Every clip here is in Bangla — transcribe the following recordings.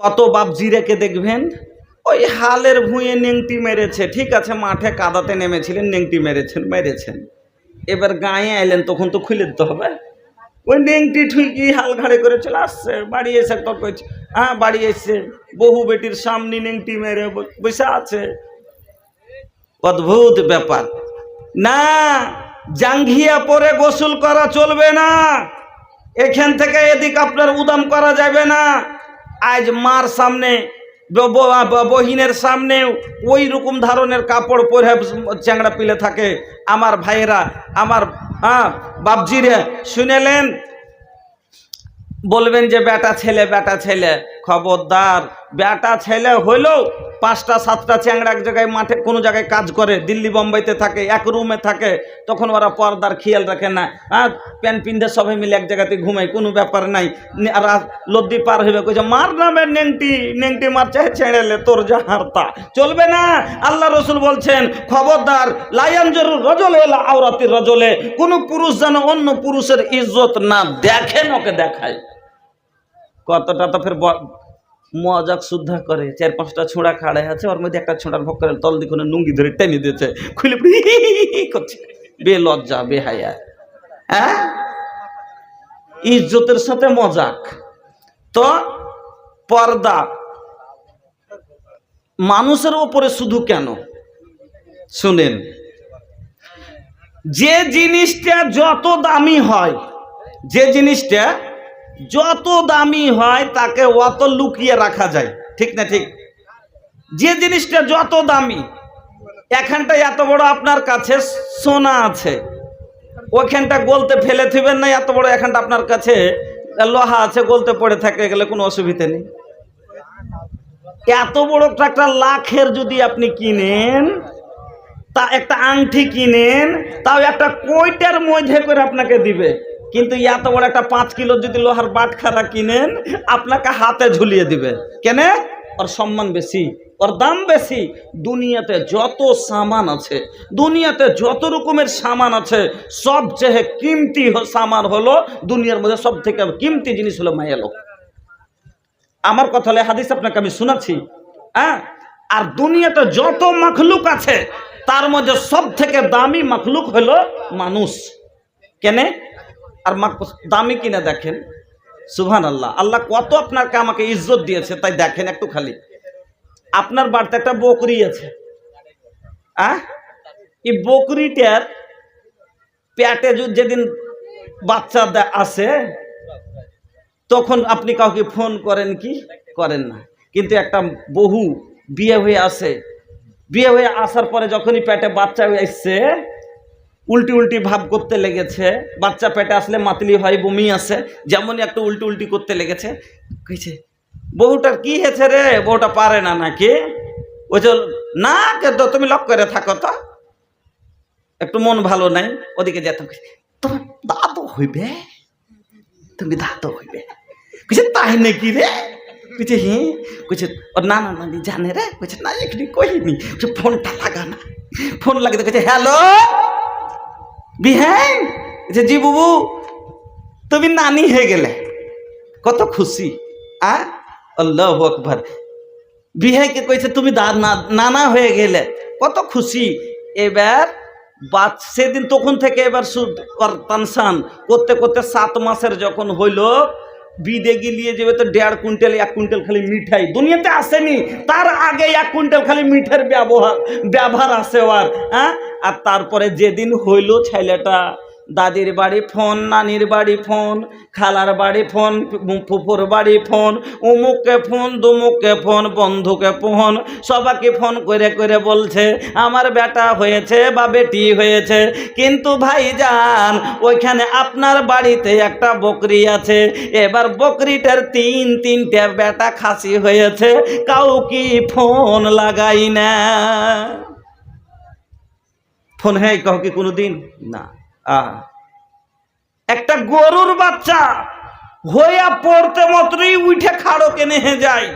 কত বাপজি রেখে দেখবেন ওই হালের ভুঁয়ে নেংটি মেরেছে, ঠিক আছে, মাঠে কাদাতে নেমেছিলেন, নেংটি মেরেছেন, এবার গায়ে আইলেন, তখন তো খুলে দিতে হবে। ওই নেংটি ঠুইকি হাল ঘাড়ে করে চলে আসছে, বাড়ি এসে তর্ক হচ্ছে, হ্যাঁ বাড়ি এসছে, বহু বেটির সামনে নেংটি মেরে বসে আছে। অদ্ভুত ব্যাপার। না, জাঙ্ঘিয়া পরে গোসল করা চলবে না, এখান থেকে এদিক আপনার উদাম করা যাবে না। আজ মার সামনে, বহিনের সামনে ওই রকম ধরনের কাপড় পরে চ্যাংড়া পিলে থাকে। আমার ভাইয়েরা, আমার বাপজিরা শুনেলেন, বলবেন যে বেটা ছেলে, খবরদার। বেটা ছেলে হইলেও 5টা 7টা চ্যাংড়া এক জায়গায় মাঠে কোনো জায়গায় কাজ করে, দিল্লি বোম্বাইতে থাকে, এক রুমে থাকে, তখন ওরা পর্দার খেয়াল রাখে না। প্যান্ট পিন্ধে সবাই মিলে এক জায়গাতে ঘুমায়, কোনো ব্যাপার নাই। আর লদ্দি পার হইবে কইছে মার নামে নেংটি মারছে, ছেড়েলে তোর যা হারতা, চলবে না। আল্লাহ রসুল বলছেন খবরদার, লায়ানজুরুর রজুলু ইলা আওরাতির রজুলি, কোনো পুরুষ যেন অন্য পুরুষের ইজ্জত না দেখেন, ওকে দেখায়। কতটা তো ফের মজাক শুদ্ধা করে, 4-5টা ছোঁড়া খাড়ায় আছে, ওর মধ্যে একটা ছোঁড়ার ভক করে তল দিকে নুঙ্গি ধরে টেনে দিয়েছে, খুলে করছে, বেলজ্জা বেহায়া। হ্যাঁ, ইজ্জতের সাথে মজাক। তো পর্দা মানুষের উপরে শুধু কেন, শুনেন, যে জিনিসটা যত দামি হয়, যে জিনিসটা যত দামি হয় তাকে অত লুকিয়ে রাখা যায়, ঠিক না ঠিক? যে জিনিসটা যত দামি, এখানটা এত বড় আপনার কাছে সোনা আছে, ওখানটা গলতে ফেলে থিবেন না, এত বড় এখানটা আপনার কাছে লোহা আছে, গলতে পড়ে থাকে গেলে কোনো অসুবিধা নেই। এত বড় একটা লাখের যদি আপনি কিনেন, তা একটা আংটি কিনেন, তাও একটা কোইটার মধ্যে করে আপনাকে দিবে, কিন্তু এত বড় একটা 5 কিলো যদি লোহার বাটখারা কিনেন, আপনাকে হাতে ঝুলিয়ে দিবে। কেন? ওর সম্মান বেশি, ওর দাম বেশি। দুনিয়াতে যত সামান আছে, দুনিয়াতে যত রকমের সামান আছে, সবচেয়ে কিমতি সামান হলো, দুনিয়ার মধ্যে সব থেকে কিমতি জিনিস হলো মায়া লোক। আমার কথা হলে হাদিস আপনাকে আমি শোনাচ্ছি। আর দুনিয়াতে যত মাখলুক আছে, তার মধ্যে সব থেকে দামি মাখলুক হলো মানুষ। কেন? আর দামি কিনা দেখেন, সুবহানাল্লাহ, আল্লাহ কত আপনাকে আমাকে ইজ্জত দিয়েছে, তাই দেখেন একটু খালি। আপনার বাড়িতে একটা বকরি আছে, এই বকরিটার পেটে যেদিন বাচ্চা আসে, তখন আপনি কাউকে ফোন করেন কি? করেন না। কিন্তু একটা বহু বিয়ে হয়ে আসে, বিয়ে হয়ে আসার পরে যখনই পেটে বাচ্চা হয়ে আসছে, উল্টি ভাব করতে লেগেছে, বাচ্চা পেটে আসলে মাতলি হয়, বমি আসে, যেমনই একটা উল্টি করতে লেগেছে, কইছে বহুটার কি হয়েছে রে, বউটা পারে না নাকি? ওই যে না, তো তুমি লক করে থাকো, তো একটু মন ভালো নাই, ওদিকে যেতাম, তোমার দাদু হইবে, তুমি দাদু হইবে, কইছে তাই নাকি রে? কইছে হ্যাঁ। কইছে ওর নানা নানি জানে রে? কইছে না, এখানে কইনি। ফোনটা লাগা না, ফোন লাগাতে কইছে হ্যালো বিহান, জি বুবু, তুমি নানি হয়ে গেলে, কত খুশি। আল্লাহু আকবার। বিহাইকে কইছে তুমি নানা হয়ে গেলে, কত খুশি। এবার সেদিন তখন থেকে এবার টানসান করতে করতে 7 মাসের যখন হইল, বিদে গিয়ে যাবে তো 1.5 কুইন্টাল 1 কুইন্টাল খালি মিঠাই দুনিয়াতে আসেনি, তার আগে 1 কুইন্টাল খালি মিঠার ব্যবহার আছে আর। আর তারপরে যেদিন হইল, ছেলেটা দাদির বাড়ি ফোন, নানির বাড়ি ফোন, খালার বাড়ি ফোন, ফুফুর বাড়ি ফোন, অমুককে ফোন, দুমুককে ফোন, বন্ধুকে ফোন, সবাইকে ফোন করে করে বলছে আমার বেটা হয়েছে বা বেটি হয়েছে। কিন্তু ভাইজান, ওইখানে আপনার বাড়িতে একটা বকরি আছে, এবার বকরিটার 3-3টে বেটা খাসি হয়েছে, কাউকে ফোন লাগাই না। ফোন হ্যাঁ কাউকে কোনোদিন না। একটা গরুর বাচ্চা হইয়া পড়তে মাত্রই উঠে খাড়ো কেনে যায়,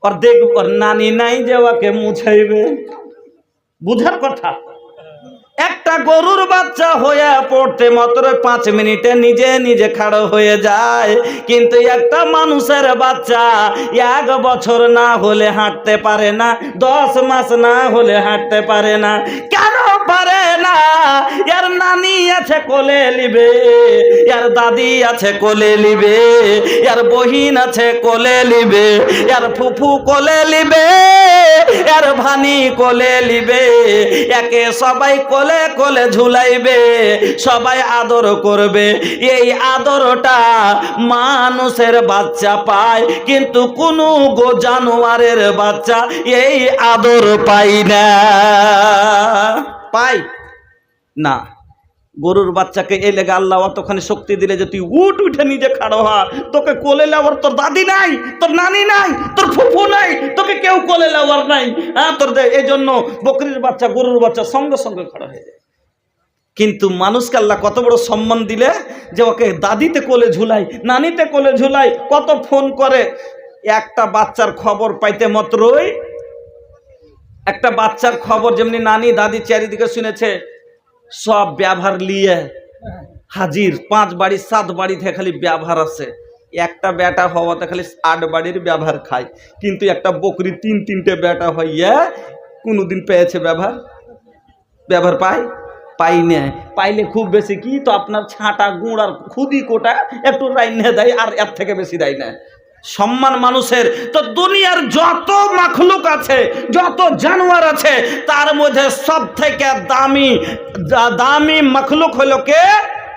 আর দেখব ওর নানি নাই যে ওকে মুছাইবে, বুঝার কথা। একটা গরুর বাচ্চা হয়ে পড়তে মাত্র 5 মিনিটে নিজে নিজে খাড়ো হয়ে যায়, কিন্তু একটা মানুষের বাচ্চা 1 বছর না হলে হাঁটতে পারে না, 10 মাস না হলে হাঁটতে পারে না। কেন পারে না? এর নানি আছে কোলে লিবে, এর দাদি আছে কোলে লিবে, এর বহিন আছে কোলে লিবে, এর ফুফু কোলে লিবে, এর ভানি কোলে লিবে, একে সবাই কোলে কোলে ঝুলাইবে, সবাই আদর করবে। এই আদরটা মানুষের বাচ্চা পায়, কিন্তু কোনো জানোয়ারের বাচ্চা এই আদর পায় না। পাই না। গরুর বাচ্চাকে এই লেগে আল্লাহ অতখানি শক্তি দিলে যে তুই উঠে নিজে খাড়ো হ, তোকে কোলে নেওয়ার তোর দাদি নাই, তোর নানি নাই, তোর ফুফু নাই, তোকে কেউ কোলে নেওয়ার নাই। হ্যাঁ, তোর এই জন্য বকরির বাচ্চা গরুর বাচ্চা সঙ্গে সঙ্গে খাড়া হয়ে যায়। কিন্তু মানুষকে আল্লাহ কত বড় সম্মান দিলে যে ওকে দাদিতে কোলে ঝুলাই, নানিতে কোলে ঝুলাই, কত ফোন করে। একটা বাচ্চার খবর পাইতে মাত্রই, একটা বাচ্চার খবর যেমনি নানি দাদি চারিদিকে শুনেছে, সব ব্যবহার নিয়ে হাজির। 5 বাড়ি 7 বাড়িতে খালি ব্যবহার আছে। একটা বেটা হওয়াতে খালি 8 বাড়ির ব্যবহার খায়, কিন্তু একটা বকরি 3-3টে বেটা হইয়া কোনোদিন পেয়েছে ব্যবহার? ব্যবহার পাই না। পাইলে খুব বেশি কি তো আপনার ছাঁটা গুড় আর খুদি কোটা একটু রাইনে দেয়, আর এর থেকে বেশি দেয় না। সম্মান মানুষের তো দুনিয়ার যত মাখলুক আছে, যত জানোয়ার আছে, তার মধ্যে সব থেকে দামি মাখলুক হলো কে?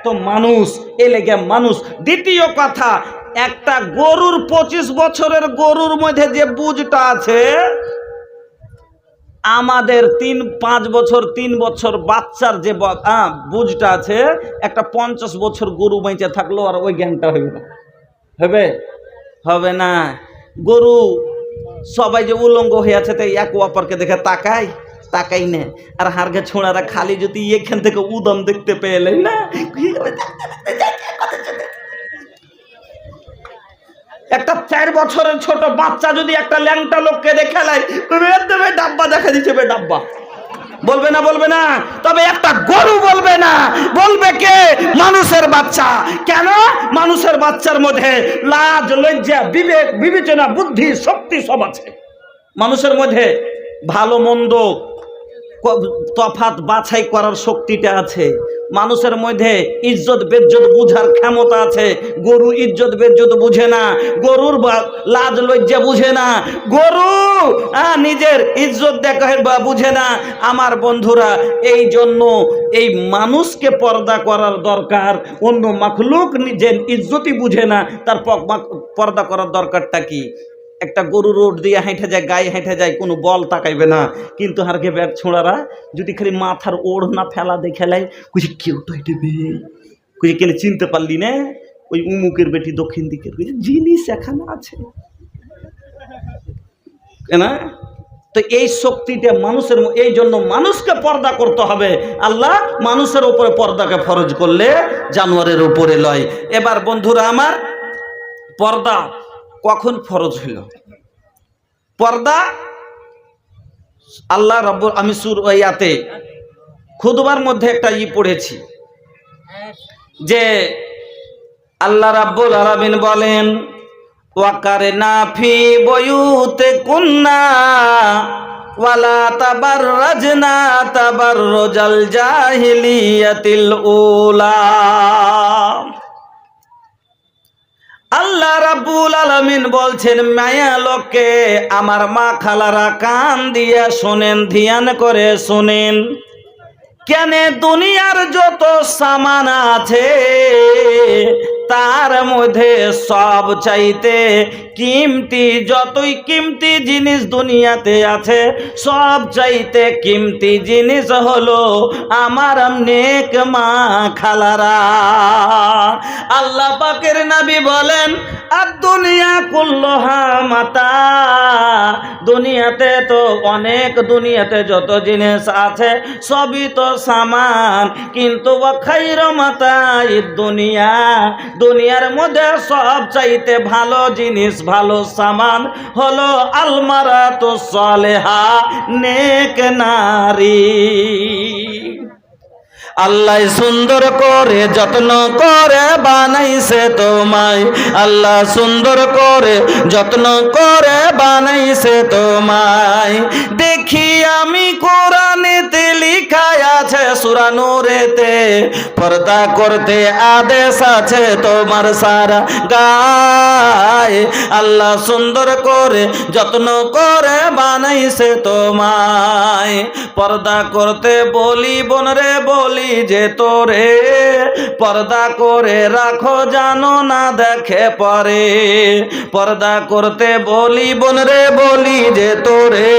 তো মানুষ। এ লেগে মানুষ। দ্বিতীয় কথা, একটা গরুর 25 বছরের গরুর মধ্যে যে বুঝটা আছে, আমাদের 3-5 বছর 3 বছর বাচ্চার যে বুঝটা আছে, একটা 50 বছর গরু বেঁচে থাকলো আর ওই জ্ঞানটা হইবে না। হবে না। গরু সবাই যে উলঙ্গ হয়ে আছে তাই এক অপরকে দেখে তাকাই না। আর হাড়কে ছোঁড়ারা খালি যদি এখান থেকে উদম দেখতে পেলে না, একটা 4 বছরের ছোট বাচ্চা যদি একটা ল্যাংটা লোককে দেখে লাই, দেবে ডাব্বা দেখা দিচ্ছে, ডাব্বা বলবে না। তবে একটা গরু বলবে না। বলবে কে? মানুষের বাচ্চা। কেন? মানুষের বাচ্চার মধ্যে লাজ, লজ্জা, বিবেক, বিবেচনা, বুদ্ধি, শক্তি সব আছে। মানুষের মধ্যে ভালো মন্দ তফাৎ বাছাই করার শক্তিটা আছে। মানুষের মধ্যে ইজ্জত বেজ্জত বুঝার ক্ষমতা আছে। গরু ইজ্জত বেজ্জত বুঝে না, গরুর লাজ লজ্জা বুঝে না, গরু নিজের ইজ্জত দেখা বুঝে না। আমার বন্ধুরা, এই জন্য এই মানুষকে পর্দা করার দরকার। অন্য মাখলুক নিজের ইজ্জতই বুঝে না, তার পর্দা করার দরকারটা কি? একটা গরু রোড দিয়ে হেঁটে যায়, গায়ে হেঁটে যায়, কোনো বল তাকাইবে না। কিন্তু হারকে ব্যাট ছোঁড়ারা যদি খালি মাথার ওড় না ফেলা দেখে লাই, কুঝি কেউ তো হেঁটেবে, কুঝি কেন চিনতে পারলি না? ওই উমুকের বেটি দক্ষিণ দিকের, জিনিস এখানে আছে না। তো এই শক্তিটা মানুষের, এই জন্য মানুষকে পর্দা করতে হবে। আল্লাহ মানুষের উপরে পর্দাকে ফরজ করলে জানোয়ারের উপরে লয়। এবার বন্ধুরা আমার, পর্দা কখন ফরজ হইল? পর্দা আল্লাহ রাব্বুল, আমি ইয়াতে খুতবার মধ্যে একটা পড়েছি যে আল্লাহ রাব্বুল আলামিন বলেন, ওয়াকারনা ফি বুয়ুতিকুন্না ওয়ালা তাবাররাজনা তাবাররুজাল জাহিলিয়াতিল উলা। আল্লাহ রাব্বুল আলামিন বলছেন, মায়া লোকে আমার মা খালারা কান দিয়া শোনেন, ধ্যান করে শোনেন। কেন? দুনিয়ার যত সামান আছে তার মধ্যে সব চাইতে কিমতি, যতই কিমতি জিনিস দুনিয়াতে আছে, সব চাইতে কিমতি জিনিস হলো আমার নেক মা খালারা। আল্লাহ পাকের নবী বলেন, আর দুনিয়া কুল্লুহা মাতা, দুনিয়াতে তো অনেক, দুনিয়াতে যত জিনিস আছে সবই তো সামান, কিন্তু খাইরু মাতাই দুনিয়া, দুনিয়ার মধ্যে সব চাইতে ভালো জিনিস, ভালো সামান হলো আলমারাতু সালেহা, নেক নারী। আল্লাহ সুন্দর করে যত্ন করে বানাইছে তোমায়, আল্লাহ সুন্দর করে যত্ন করে বানাইছে তোমায়। দেখি আমি কোরআনেতে লিখা আছে সূরা নূরেতে, পর্দা করতে আদেশ আছে তোমার সারা গায়ে। আল্লাহ সুন্দর করে যত্ন করে বানাইছে তোমায়। পর্দা করতে বলি বোন রে বলি যে তোরে, পর্দা করে রাখো জানো না দেখে পরে। পর্দা করতে বলি বোন রে বলি যে তোরে,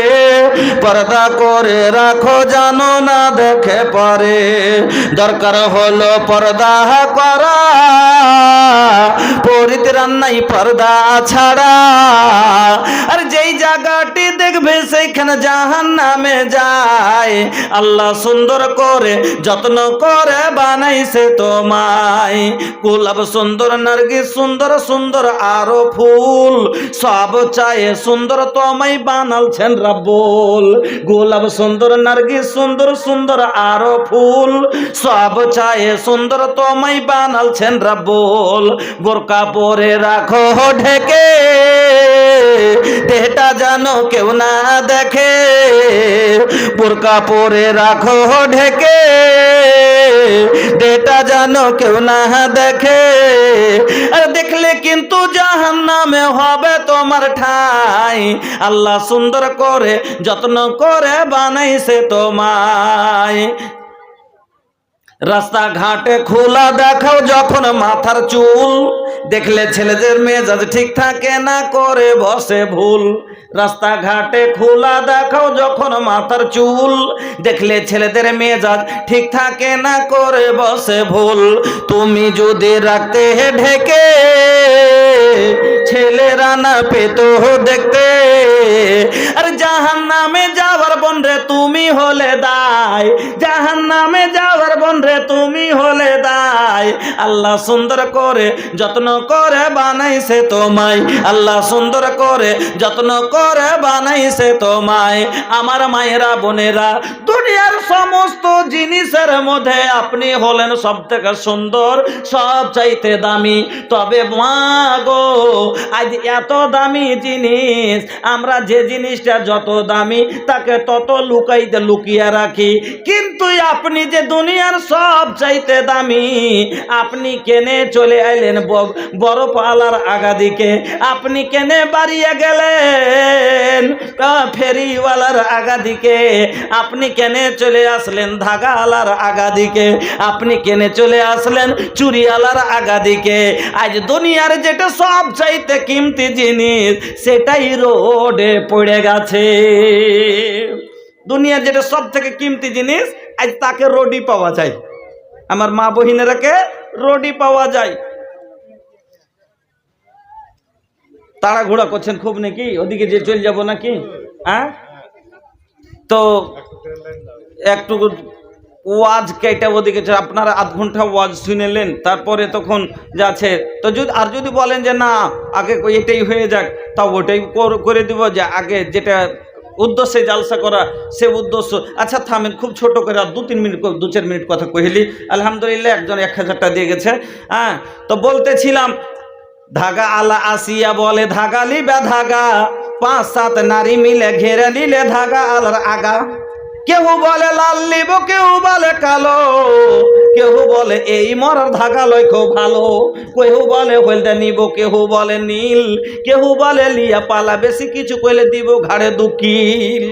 পর্দা করে রাখো জানো না দেখে পরে। দরকার হলো পর্দা করা, পরিত্রাণ নাই পর্দা ছাড়া। আর যেই জায়গাটি দেখবে সেইখানে জাহান্নামে যায়। আল্লাহ সুন্দর করে যত্ন করে বানাইছে তোমায়। গোলাপ সুন্দর, নার্গিস সুন্দর, সুন্দর আরো ফুল, সব চায়ে সুন্দর তোমায় বানালছেন রাব্বুল। গোলাপ সুন্দর, নার্গিস সুন্দর, সুন্দর আরো ফুল, সব চায়ে সুন্দর তোমায় বানালছেন রাব্বুল। বোরকা পরে রাখো ঢেকে, দেহটা যেন কেউ না দেখে। বোরকা পরে রাখো ঢেকে, দেহটা যেন কেউ না দেখে। আর দেখলে কিন্তু জাহান্নামে হবে তোমার ঠাই। আল্লাহ সুন্দর করে যত্ন করে বানাইছে তোমায়। রাস্তাঘাটে খোলা দেখাও যখন মাথার চুল, দেখলে ছেলেদের মেজাজ ঠিক থাকে না করে বসে ভুল। রাস্তাঘাটে খোলা দেখাও যখন মাথার চুল, দেখলে ছেলেদের মেজাজ ঠিক থাকে না করে বসে ভুল। তুমি যদি রাখতে ঢেকে, ছেলেরা না পেত দেখতে। আর জাহান্নামে যাওয়ার বন্ধে তুমি হলে দায়, জাহান্নামে যাওয়ার বন্ধে তুমি হলে দায়। আল্লাহ সুন্দর করে যত্ন করে বানাইছে তোমায়, আল্লাহ সুন্দর করে যত্ন করে বানাইছে তোমায়। আমার মায়েরা বোনেরা, দুনিয়ার সমস্ত জিনিসের মধ্যে আপনি হলেন সব থেকে সুন্দর, সব চাইতে দামি। তবে মা গো, আজ এত দামি জিনিস, আমরা যে জিনিসটা যত দামি তাকে তত লুকিয়ে রাখি। কিন্তু আপনি যে দুনিয়ার সব চাইতে দামি, আপনি কেনে চলে আইলেন বরফওয়ালার আগা দিকে? আপনি কেনে বাড়িয়ে গেলেন ফেরিওয়ালার আগা দিকে? আপনি কেনে চলে আসলেন ধাগাওয়ালার আগা দিকে? আপনি কেনে চলে আসলেন চুরিওয়ালার আগা দিকে? আজ দুনিয়ার যেটা সব চাইতে কিমতি জিনিস, সেটাই রোডে পড়ে গেছে। দুনিয়ার যেটা সব থেকে কিমতি জিনিস, আজ তাকে রোডই পাওয়া যায়। আমার মা বহিনেরাকে রোডই পাওয়া যায়। তাড়াঘোড়া করছেন খুব নাকি? ওদিকে যে চলে যাব নাকি? হ্যাঁ, তো একটু ওয়াজ কেটে ওদিকে আপনারা আধ ঘন্টা ওয়াজ শুনেলেন, তারপরে তখন যাচ্ছে। তো যদি বলেন যে না আগে এটাই হয়ে যাক, তাও ওটাই করে দিব। যে আগে যেটা উদ্দেশ্যে জালসা করা, সে উদ্দেশ্য। আচ্ছা থামেন, খুব ছোট করে 2-4 মিনিট কথা কহিলি। আলহামদুলিল্লাহ একজন 1000 টাকা দিয়ে গেছে। হ্যাঁ, তো বলতেছিলাম, ধাগা আলা আসিয়া বলে ধাগা লিবে ধাগা, 5-7 নারী মিলে ঘেরে নিলে ধাগা আলার আগা। কেউ বলে লাল লিব, কেউ বলে কালো, কেউ বলে এই মরার ধাগা লয় খুব ভালো, কেউ বলে হলদে নিব, কেউ বলে নীল, কেউ বলে লিয়া পালা, বেশি কিছু কইলে দিব ঘাড়ে দুকিল।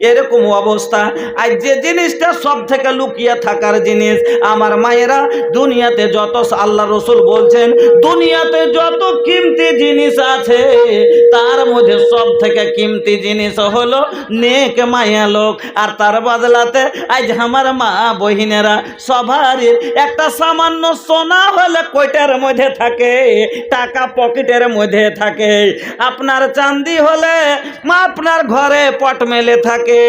এরকম অবস্থা। আজ যে জিনিসটা সব থেকে লুকিয়ে থাকার জিনিস, আমার মায়েরা, দুনিয়াতে যত, আল্লাহ রসুল বলছেন দুনিয়াতে যত কিমতি জিনিস আছে, তার মধ্যে সব থেকে কিমতি জিনিস হলো নেক মায়া লোক। আর তার বদলাতে আজ আমার মা বহিনেরা সবারই একটা সামান্য সোনা হলে কোইটার মধ্যে থাকে, টাকা পকেটের মধ্যে থাকে। আপনার চাঁদি হলে আপনার ঘরে পট মেলে থাকে,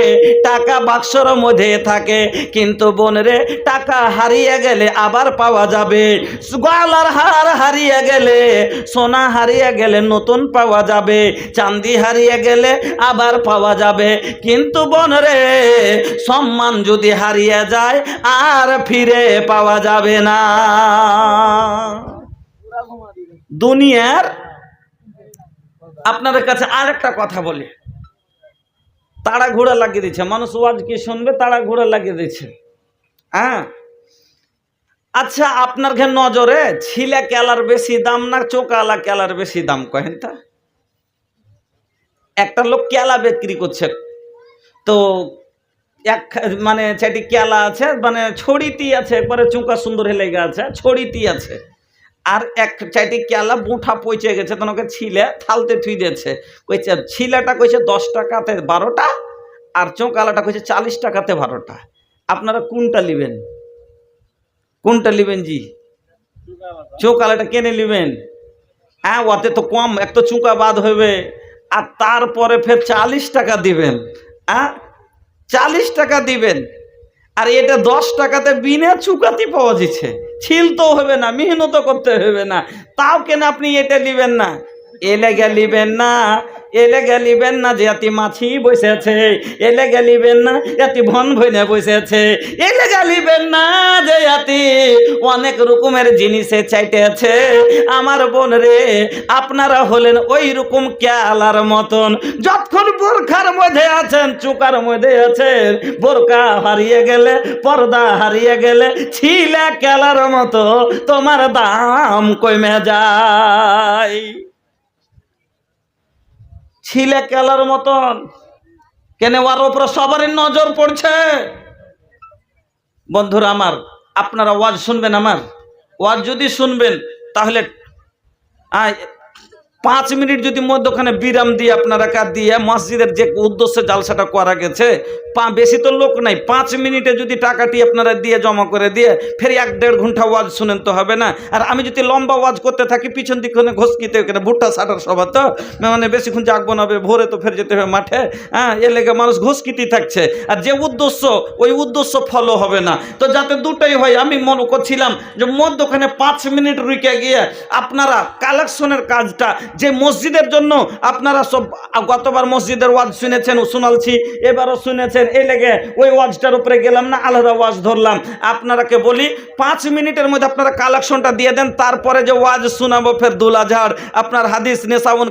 টাকা বাক্সর মধ্যে থাকে। কিন্তু বোনরে, টাকা হারিয়ে গেলে আবার পাওয়া যাবে, গলার হার হারিয়ে গেলে, সোনা হারিয়ে গেলে নতুন পাওয়া যাবে। চাঁদি হারিয়ে গেলে আবার পাওয়া যাবে, কিন্তু বনরে সম্মান যদি হারিয়ে যায় আর ফিরে পাওয়া যাবে না। দুনিয়ার আপনাদের কাছে আর একটা কথা বলি, তাড়াঘোড়া লাগিয়ে দিচ্ছে মানুষ, ওয়াজ কি শুনবে, তাড়াঘোড়া লাগিয়ে দিচ্ছে। হ্যাঁ, আচ্ছা আপনার ঘে নজরে ছিলে কেলার বেশি দাম না চোকালা কেলার বেশি দাম কহেন তা? একটা লোক কেলা বিক্রি করছে, তো এক মানে চারটি কেলা আছে, মানে ছড়িটি আছে, একবারে চুকা সুন্দর লেগে আছে, ছড়িটি আছে, আর এক চারটি কেলা বুঁঠা পচে গেছে, তখন ওকে ছিলে থালতে থুই দিয়েছে। কইছে ছিলেটা কইছে 10 টাকাতে 12টা, আর চোকালাটা কইছে 40 টাকাতে 12টা। আপনারা কোনটা নেবেন? কোনটা নেবেন জি? চোকালাটা কেনে নেবেন? হ্যাঁ, ওতে তো কম, এক তো চুকা বাদ হবে, আর তারপরে ফের 40 টাকা দিবেন। হ্যাঁ, 40 টাকা দিবেন, আর এটা 10 টাকাতে বিনা চুকাতি পাওয়া যাচ্ছে, ছিলতেও হবে না, মেহনত করতে হবে না, তাও কেন আপনি এটা নেবেন না? এলে গেলিবেন না, এলে গেলিবেন না যে এতি মাছি বসেছে, এলে গেলিবেন না এতি ভন ভইনে বসেছে, এলে গেলিবেন না যে এতি অনেক রকমের জিনিসে চাইতেছে। আমার বোন রে, আপনারা হলেন ওই রকম কেলার মতন, যতক্ষণ বোরখার মধ্যে আছেন, চুকার মধ্যে আছেন, বোরকা হারিয়ে গেলে, পর্দা হারিয়ে গেলে, ছিলে কেলার মতো তোমার দাম কমে যায়। ছিলে কেলার মতন কেন, ওর উপরে সবারই নজর পড়ছে। বন্ধুরা আমার, আপনারা ওয়াজ শুনবেন, আমার ওয়াজ যদি শুনবেন তাহলে 5 মিনিট যদি মধ্যখানে বিরাম দিয়ে আপনারা কাজ দিয়ে মসজিদের যে উদ্দেশ্যে জালসাটা করা গেছে, বেশি তো লোক নাই, 5 মিনিটে যদি টাকাটি আপনারা দিয়ে জমা করে দিয়ে ফের 1-1.5 ঘন্টা ওয়াজ শুনেন তো হবে না। আর আমি যদি লম্বা ওয়াজ করতে থাকি, পিছন দিকে ঘসকিতে ওখানে ভুট্টা সাটার সভা, তো মানে বেশিক্ষণ জাগবো না, ভোরে তো ফের যেতে হবে মাঠে। হ্যাঁ, এর লেগে মানুষ ঘসকিতেই থাকছে, আর যে উদ্দেশ্য ওই উদ্দেশ্য ফলো হবে না। তো যাতে দুটোই হয়, আমি মনে করছিলাম যে মধ্যখানে 5 মিনিট রুকে গিয়ে আপনারা কালেকশনের কাজটা, যে মসজিদের জন্য আপনারা সব গতবার মসজিদের ওয়াজ শুনেছেন, শোনালছি, এবারও শুনেছেন, এই লেগে ওই ওয়াজটার উপরে গেলাম না, আলাদা ওয়াজ ধরলাম। আপনারাকে বলি 5 মিনিটের মধ্যে আপনারা কালেকশনটা দিয়ে দেন, তারপরে যে ওয়াজ শোনাবো ফের দুলাঝাড় আপনার হাদিস নেশাউন